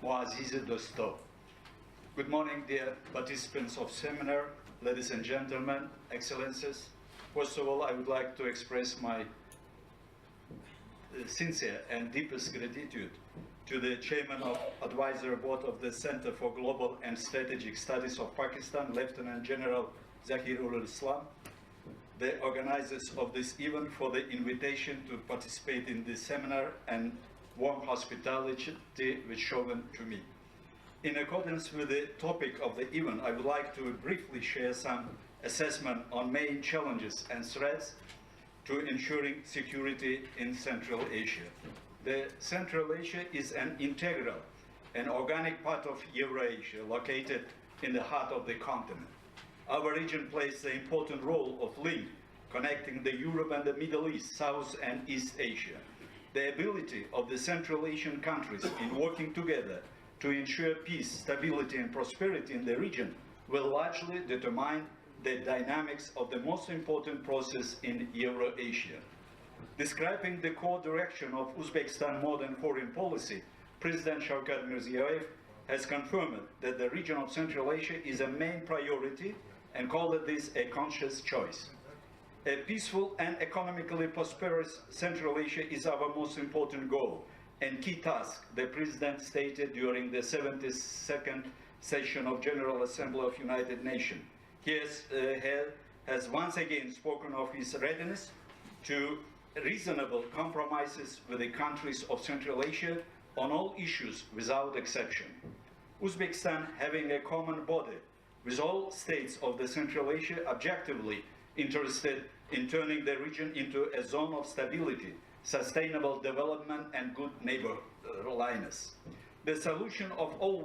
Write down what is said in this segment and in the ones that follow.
Muazzez Dostov. Good morning, dear participants of seminar, ladies and gentlemen, excellencies. First of all, I would like to express my sincere and deepest gratitude to the Chairman of Advisory Board of the Center for Global and Strategic Studies of Pakistan, Lieutenant General Zahirul Islam, the organizers of this event, for the invitation to participate in this seminar and warm hospitality which shown to me. In accordance with the topic of the event, I would like to briefly share some assessment on main challenges and threats to ensuring security in Central Asia. The Central Asia is an integral and organic part of Eurasia, located in the heart of the continent. Our region plays the important role of link connecting the Europe and the Middle East, South and East Asia. The ability of the Central Asian countries in working together to ensure peace, stability and prosperity in the region will largely determine the dynamics of the most important process in Eurasia. Describing the core direction of Uzbekistan modern foreign policy, President Shavkat Mirziyoyev has confirmed that the region of Central Asia is a main priority and called this a conscious choice. A peaceful and economically prosperous Central Asia is our most important goal and key task, the President stated during the 72nd session of General Assembly of United Nations. He has once again spoken of his readiness to reasonable compromises with the countries of Central Asia on all issues without exception. Uzbekistan, having a common border with all states of the Central Asia, objectively interested in turning the region into a zone of stability, sustainable development and good neighborliness. The solution of all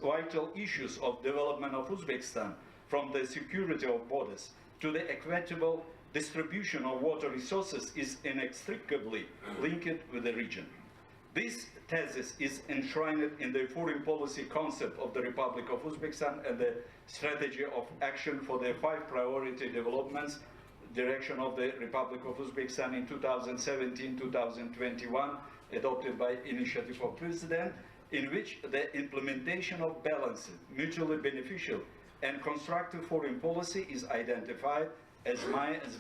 vital issues of development of Uzbekistan, from the security of borders to the equitable distribution of water resources, is inextricably linked with the region. This thesis is enshrined in the foreign policy concept of the Republic of Uzbekistan and the strategy of action for the 5 priority developments direction of the Republic of Uzbekistan in 2017-2021, adopted by initiative of President, in which the implementation of balanced, mutually beneficial and constructive foreign policy is identified as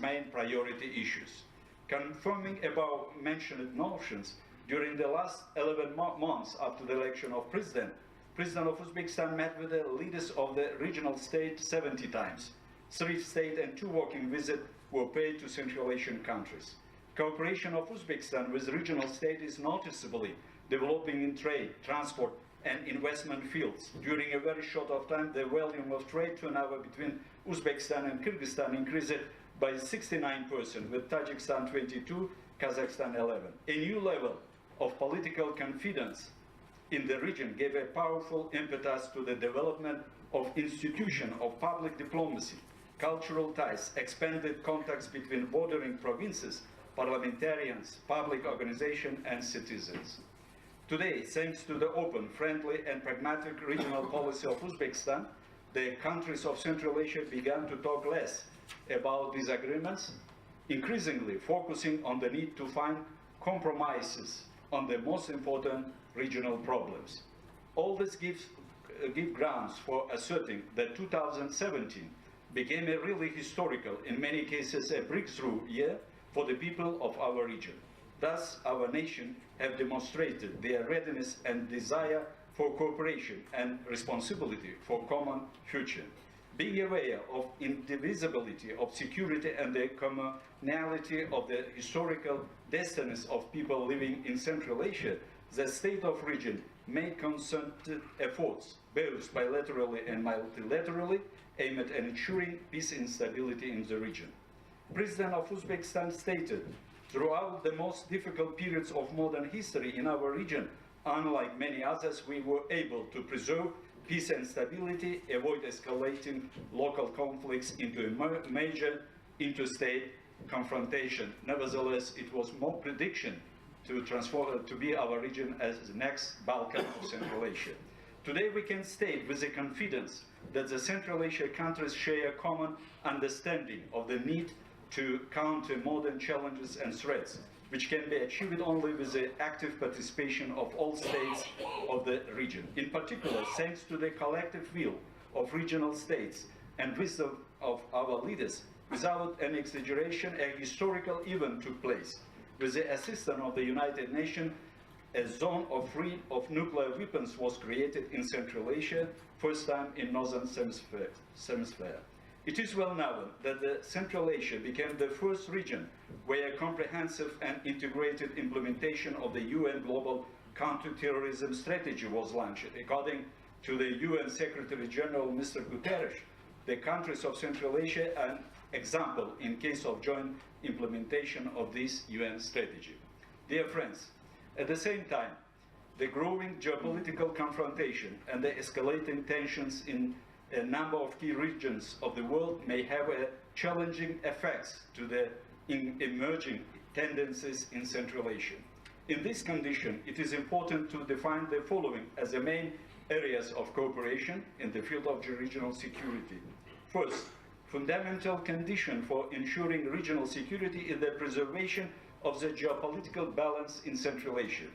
main priority issues. Confirming above mentioned notions, during the last 11 months after the election of President of Uzbekistan met with the leaders of the regional state 70 times. 3 state and 2 working visits were paid to Central Asian countries. Cooperation of Uzbekistan with regional state is noticeably developing in trade, transport and investment fields. During a very short of time, the volume of trade turnover between Uzbekistan and Kyrgyzstan increased by 69%, with Tajikistan 22, Kazakhstan 11. A new level of political confidence in the region gave a powerful impetus to the development of institutions of public diplomacy, cultural ties, expanded contacts between bordering provinces, parliamentarians, public organizations and citizens. Today, thanks to the open, friendly and pragmatic regional policy of Uzbekistan, the countries of Central Asia began to talk less about disagreements, increasingly focusing on the need to find compromises on the most important regional problems. All this gives grounds for asserting that 2017 became a really historical, in many cases a breakthrough year for the people of our region. Thus, our nation have demonstrated their readiness and desire for cooperation and responsibility for common future. Being aware of indivisibility of security and the commonality of the historical destinies of people living in Central Asia, the state of region made concerted efforts, both bilaterally and multilaterally, aimed at ensuring peace and stability in the region. President of Uzbekistan stated, throughout the most difficult periods of modern history in our region, unlike many others, we were able to preserve peace and stability, avoid escalating local conflicts into a major interstate confrontation. Nevertheless, it was more prediction to be our region as the next Balkan of Central Asia. Today we can state with a confidence that the Central Asia countries share a common understanding of the need to counter modern challenges and threats, which can be achieved only with the active participation of all states of of the region. In particular, thanks to the collective will of regional states and wisdom of our leaders, without an exaggeration, a historical event took place. With the assistance of the United Nations, a zone free of nuclear weapons was created in Central Asia, first time in Northern Hemisphere. It is well known that Central Asia became the first region where a comprehensive and integrated implementation of the UN Global Counter-Terrorism Strategy was launched. According to the UN Secretary General, Mr. Guterres, the countries of Central Asia are an example in case of joint implementation of this UN strategy. Dear friends, at the same time, the growing geopolitical confrontation and the escalating tensions in a number of key regions of the world may have challenging effects to the emerging tendencies in Central Asia. In this condition, it is important to define the following as the main areas of cooperation in the field of regional security. First, fundamental condition for ensuring regional security is the preservation of the geopolitical balance in Central Asia.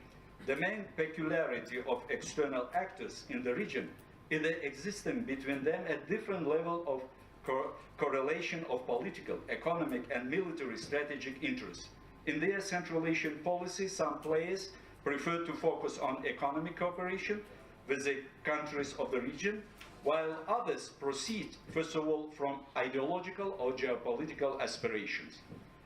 The main peculiarity of external actors in the region is the existence between them a different level of correlation of political, economic, and military strategic interests. In their Central Asian policy, some players prefer to focus on economic cooperation with the countries of the region, while others proceed, first of all, from ideological or geopolitical aspirations.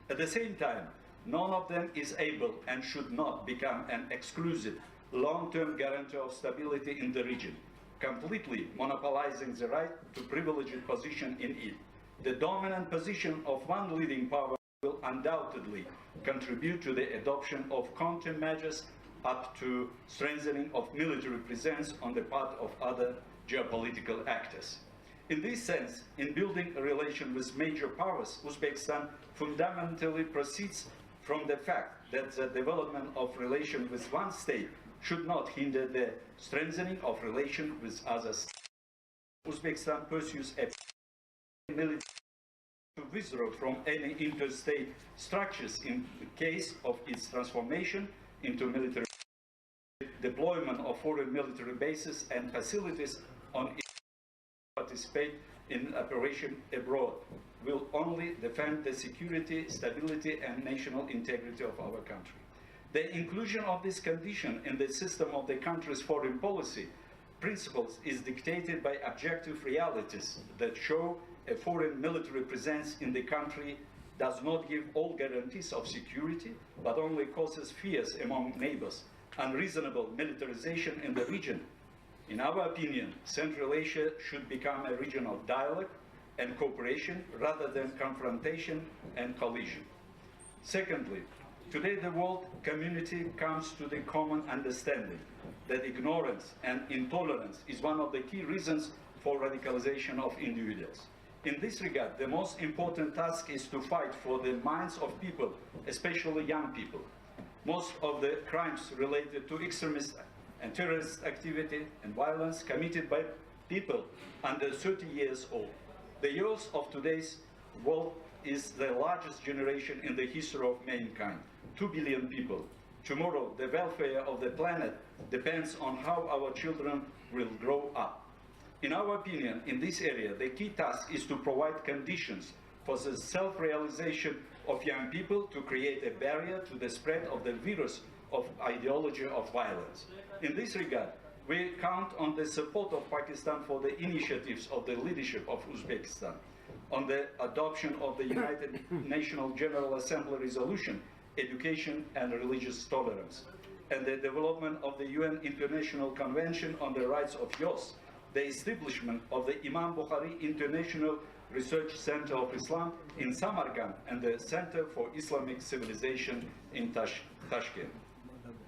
At the same time, none of them is able and should not become an exclusive, long-term guarantor of stability in the region, completely monopolizing the right to privileged position in it. The dominant position of one leading power will undoubtedly contribute to the adoption of countermeasures up to strengthening of military presence on the part of other geopolitical actors. In this sense, in building a relation with major powers, Uzbekistan fundamentally proceeds from the fact that the development of relations with one state should not hinder the strengthening of relations with others. Uzbekistan pursues a military to withdraw from any interstate structures in the case of its transformation into military deployment of foreign military bases and facilities on its participate in operation abroad will only defend the security, stability, and national integrity of our country. The inclusion of this condition in the system of the country's foreign policy principles is dictated by objective realities that show a foreign military presence in the country does not give all guarantees of security, but only causes fears among neighbors, unreasonable militarization in the region. In our opinion, Central Asia should become a region of dialogue and cooperation rather than confrontation and collision. Secondly, today the world community comes to the common understanding that ignorance and intolerance is one of the key reasons for radicalization of individuals. In this regard, the most important task is to fight for the minds of people, especially young people. Most of the crimes related to extremist and terrorist activity and violence committed by people under 30 years old. The youth of today's world is the largest generation in the history of mankind, 2 billion people. Tomorrow, the welfare of the planet depends on how our children will grow up. In our opinion, in this area, the key task is to provide conditions for the self-realization of young people to create a barrier to the spread of the virus of ideology of violence. In this regard, we count on the support of Pakistan for the initiatives of the leadership of Uzbekistan, on the adoption of the United Nations General Assembly resolution, education and religious tolerance, and the development of the UN International Convention on the Rights of Youth, the establishment of the Imam Bukhari International Research Center of Islam in Samarkand and the Center for Islamic Civilization in Tashkent.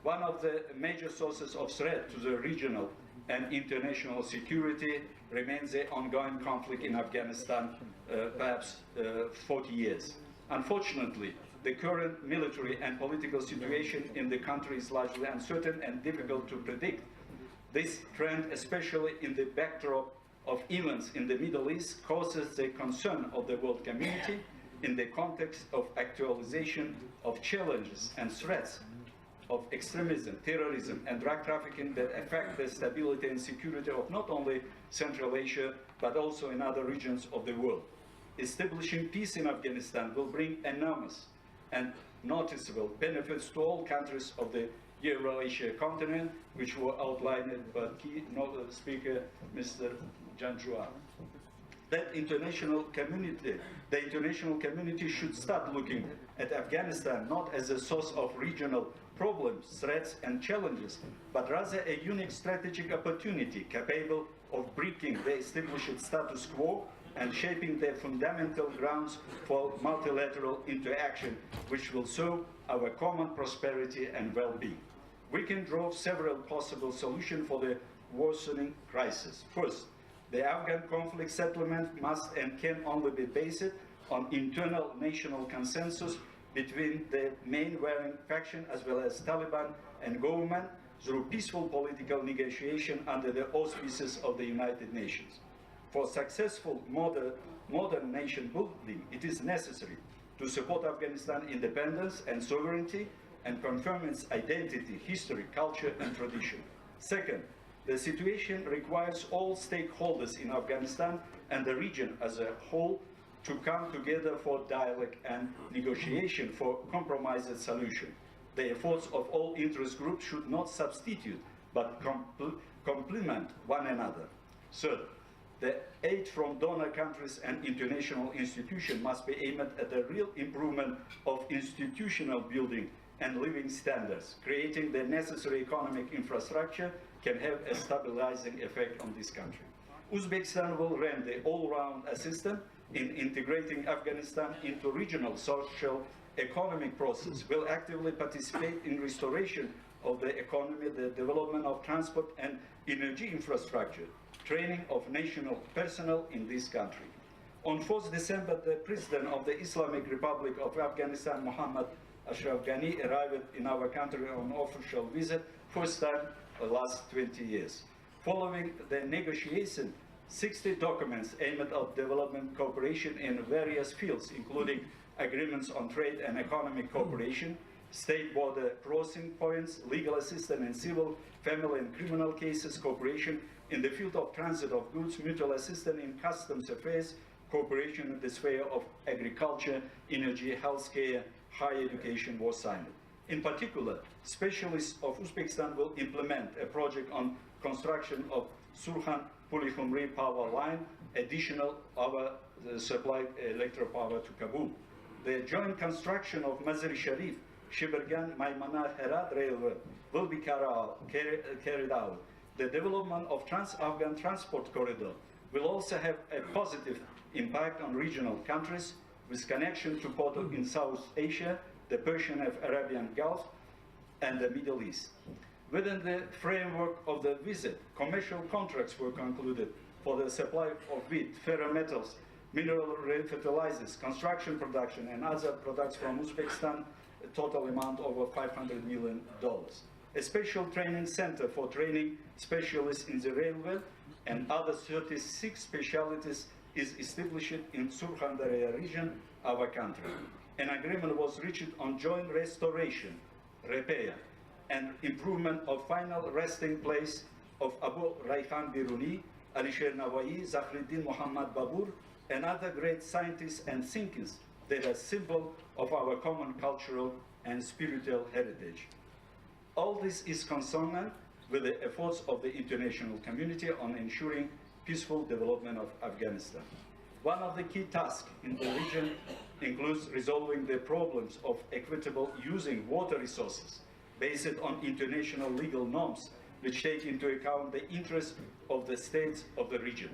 One of the major sources of threat to the regional and international security remains the ongoing conflict in Afghanistan, perhaps 40 years. Unfortunately, the current military and political situation in the country is largely uncertain and difficult to predict. This trend, especially in the backdrop of events in the Middle East, causes the concern of the world community in the context of actualization of challenges and threats of extremism, terrorism, and drug trafficking that affect the stability and security of not only Central Asia, but also in other regions of the world. Establishing peace in Afghanistan will bring enormous and noticeable benefits to all countries of the Euro-Asia continent, which were outlined by key speaker, Mr. Janjua. The international community should start looking at Afghanistan not as a source of regional problems, threats, and challenges, but rather a unique strategic opportunity capable of breaking the established status quo and shaping the fundamental grounds for multilateral interaction, which will serve our common prosperity and well-being. We can draw several possible solutions for the worsening crisis. First, the Afghan conflict settlement must and can only be based on internal national consensus between the main warring faction as well as Taliban and government through peaceful political negotiation under the auspices of the United Nations. For successful modern nation building, it is necessary to support Afghanistan's independence and sovereignty and confirm its identity, history, culture, and tradition. Second, the situation requires all stakeholders in Afghanistan and the region as a whole to come together for dialogue and negotiation for compromised solution. The efforts of all interest groups should not substitute, but complement one another. Third, the aid from donor countries and international institutions must be aimed at the real improvement of institutional building and living standards. Creating the necessary economic infrastructure can have a stabilizing effect on this country. Uzbekistan will render all-round assistance in integrating Afghanistan into regional social economic process, will actively participate in restoration of the economy, the development of transport and energy infrastructure, training of national personnel in this country. On 4th December, the President of the Islamic Republic of Afghanistan, Mohammad Ashraf Ghani, arrived in our country on official visit, first time in the last 20 years. Following the negotiation, 60 documents aimed at development cooperation in various fields, including agreements on trade and economic cooperation, state border crossing points, legal assistance in civil, family and criminal cases, cooperation in the field of transit of goods, mutual assistance in customs affairs, cooperation in the sphere of agriculture, energy, healthcare, higher education was signed. In particular, specialists of Uzbekistan will implement a project on construction of Surkhan-Puli-Khumri power line, additional power supply electric power to Kabul. The joint construction of Mazar-e-Sharif, Shibergan-Maymana-Herat railway will be carried out. The development of Trans-Afghan transport corridor will also have a positive impact on regional countries with connection to ports in South Asia, the Persian and Arabian Gulf, and the Middle East. Within the framework of the visit, commercial contracts were concluded for the supply of wheat, ferrometals, mineral fertilizers, construction production, and other products from Uzbekistan, a total amount over $500 million. A special training center for training specialists in the railway and other 36 specialties is established in Surkhan-Darya region, our country. An agreement was reached on joint restoration, repair, and improvement of final resting place of Abu Rayhan Biruni, Alisher Nawai, Zakhruddin Muhammad Babur, and other great scientists and thinkers that are symbol of our common cultural and spiritual heritage. All this is consonant with the efforts of the international community on ensuring peaceful development of Afghanistan. One of the key tasks in the region includes resolving the problems of equitable using water resources based on international legal norms which take into account the interests of the states of the region.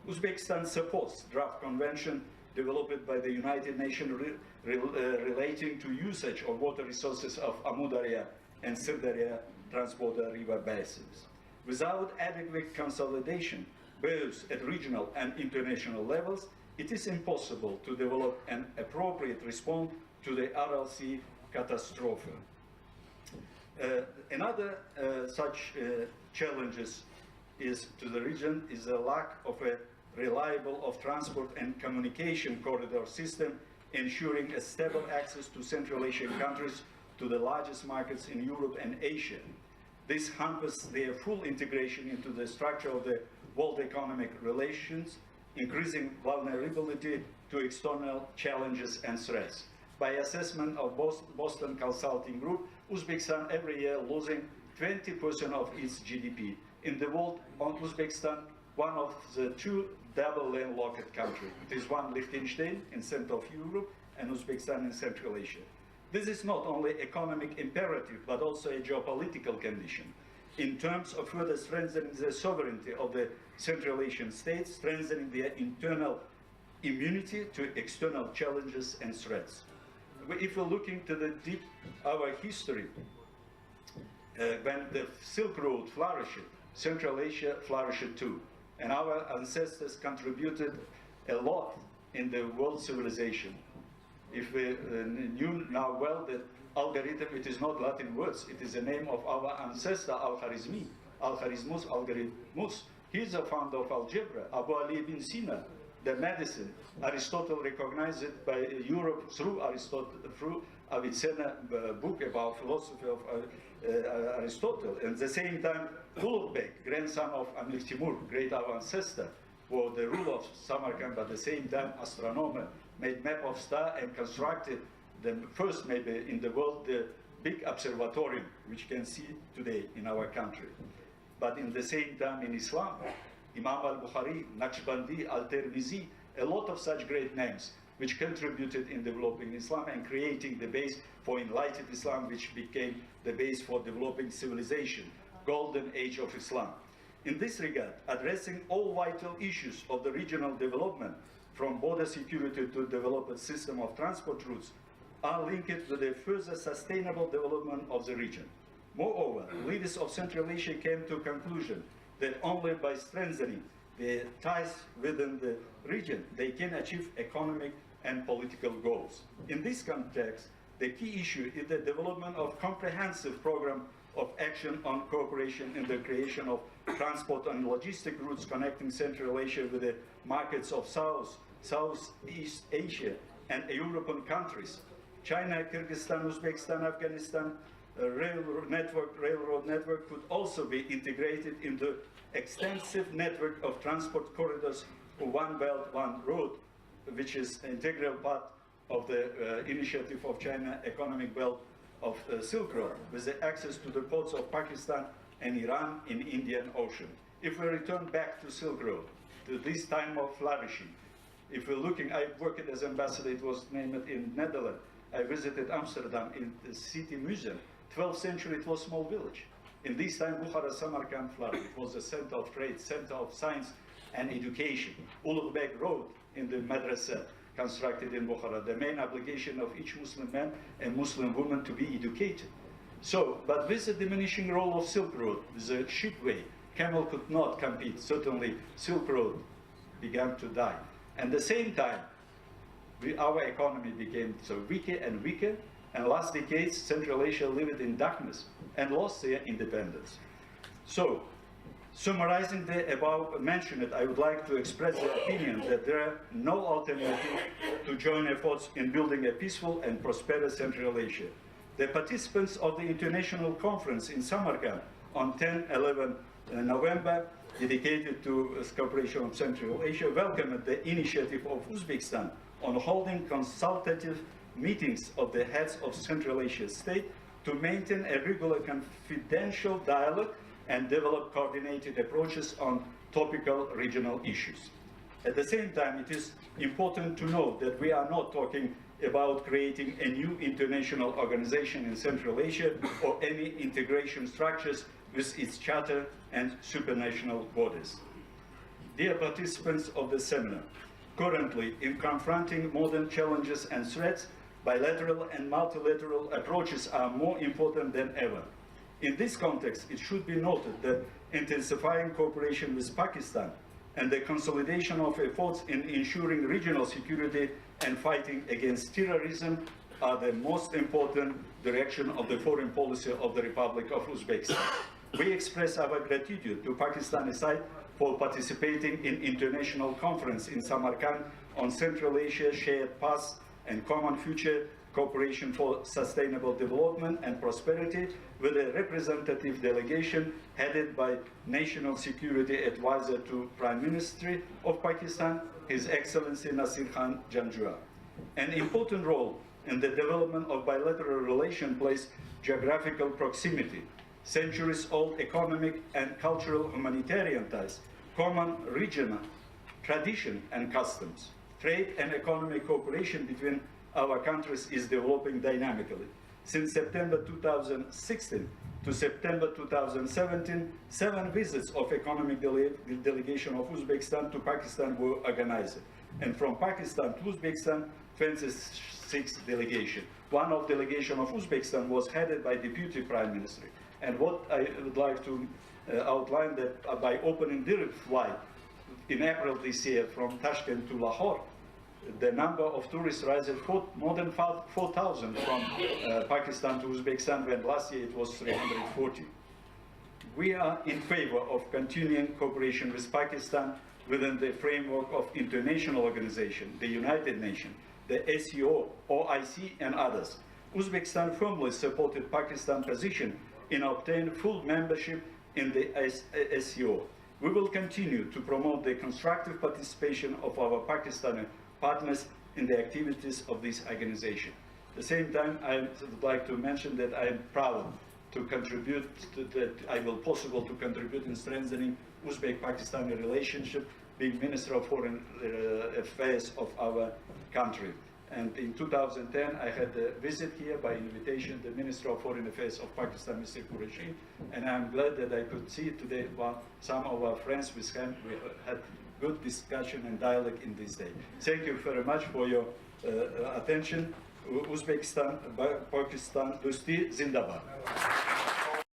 Uzbekistan supports draft convention developed by the United Nations relating to usage of water resources of Amudarya and Sirdarya transborder river basins. Without adequate consolidation, both at regional and international levels, it is impossible to develop an appropriate response to the RLC catastrophe. Another such challenges to the region is the lack of a reliable transport and communication corridor system, ensuring a stable access to Central Asian countries to the largest markets in Europe and Asia. This hampers their full integration into the structure of the world economic relations, increasing vulnerability to external challenges and threats. By assessment of Boston Consulting Group, Uzbekistan every year losing 20% of its GDP. In the world, Uzbekistan, one of the two double landlocked countries. It is one Liechtenstein in Central Europe and Uzbekistan in Central Asia. This is not only economic imperative, but also a geopolitical condition in terms of further strengthening the sovereignty of the Central Asian states, strengthening their internal immunity to external challenges and threats. If we look into our history, when the Silk Road flourished, Central Asia flourished too. And our ancestors contributed a lot in the world civilization. If we knew now well that algorithm, it is not Latin words, it is the name of our ancestor, Al-Khwarizmi, Al-Khwarizmus, Algorithmus. He's the founder of algebra, Abu Ali ibn Sina, the medicine. Aristotle recognized it by Europe through Avicenna book about philosophy of Aristotle. And at the same time, Ulugh, grandson of Amir Timur, great our ancestor, for the rule of Samarkand, but at the same time astronomer, made map of star and constructed the first maybe in the world the big observatorium which can see today in our country. But in the same time in Islam, Imam al-Bukhari, Naqshbandi, al-Tirmizi, a lot of such great names which contributed in developing Islam and creating the base for enlightened Islam, which became the base for developing civilization, golden age of Islam. In this regard, addressing all vital issues of the regional development, from border security to develop a system of transport routes, are linked with the further sustainable development of the region. Moreover, leaders of Central Asia came to a conclusion that only by strengthening their ties within the region, they can achieve economic and political goals. In this context, the key issue is the development of comprehensive program of action on cooperation in the creation of transport and logistic routes connecting Central Asia with the markets of Southeast Asia and European countries. China, Kyrgyzstan, Uzbekistan, Afghanistan, railroad network could also be integrated into extensive network of transport corridors for One Belt, One Road, which is an integral part of the initiative of China Economic Belt of Silk Road, with the access to the ports of Pakistan and Iran in Indian Ocean. If we return back to Silk Road, to this time of flourishing, if we're looking, I worked as ambassador, it was named in Netherlands. I visited Amsterdam in the city museum. 12th century, it was a small village. In this time, Bukhara, Samarkand flourished. It was the center of trade, center of science and education. Ulugh Road in the madrasa constructed in Bukhara, the main obligation of each Muslim man and Muslim woman to be educated. So, but with the diminishing role of Silk Road, the shipway, camel could not compete. Certainly, Silk Road began to die. And at the same time, our economy became so weaker and weaker, and last decades, Central Asia lived in darkness and lost their independence. So, summarizing the above mentioned, I would like to express the opinion that there are no alternative to joint efforts in building a peaceful and prosperous Central Asia. The participants of the international conference in Samarkand on 10-11 November, dedicated to cooperation of Central Asia, welcomed the initiative of Uzbekistan on holding consultative meetings of the heads of Central Asia states to maintain a regular confidential dialogue and develop coordinated approaches on topical regional issues. At the same time, it is important to note that we are not talking about creating a new international organization in Central Asia or any integration structures with its charter and supranational borders. Dear participants of the seminar, currently, in confronting modern challenges and threats, bilateral and multilateral approaches are more important than ever. In this context, it should be noted that intensifying cooperation with Pakistan and the consolidation of efforts in ensuring regional security and fighting against terrorism are the most important direction of the foreign policy of the Republic of Uzbekistan. We express our gratitude to Pakistani side for participating in international conference in Samarkand on Central Asia, shared past and common future, Cooperation for Sustainable Development and Prosperity, with a representative delegation headed by National Security Advisor to Prime Minister of Pakistan, His Excellency Nasir Khan Janjua. An important role in the development of bilateral relations plays geographical proximity, centuries-old economic and cultural humanitarian ties, common regional tradition and customs. Trade and economic cooperation between our countries is developing dynamically. Since September 2016 to September 2017, 7 visits of economic delegation of Uzbekistan to Pakistan were organized. And from Pakistan to Uzbekistan, 26 delegations. One of delegation of Uzbekistan was headed by Deputy Prime Minister. And what I would like to outline that by opening direct flight in April this year from Tashkent to Lahore, the number of tourists rises more than 4,000 from Pakistan to Uzbekistan, when last year it was 340. We are in favor of continuing cooperation with Pakistan within the framework of international organizations, the United Nations, the SCO, OIC, and others. Uzbekistan firmly supported Pakistan's position in obtaining full membership in the SCO. We will continue to promote the constructive participation of our Pakistani partners in the activities of this organization. At the same time, I would like to mention that I am proud to contribute, I will possible to contribute in strengthening Uzbek-Pakistani relationship, being Minister of Foreign Affairs of our country. And in 2010, I had a visit here by invitation the Minister of Foreign Affairs of Pakistan, Mr. Qureshi, and I'm glad that I could see today some of our friends with whom we had good discussion and dialogue in this day. Thank you very much for your attention. Uzbekistan, Pakistan, Dosti, Zindabad.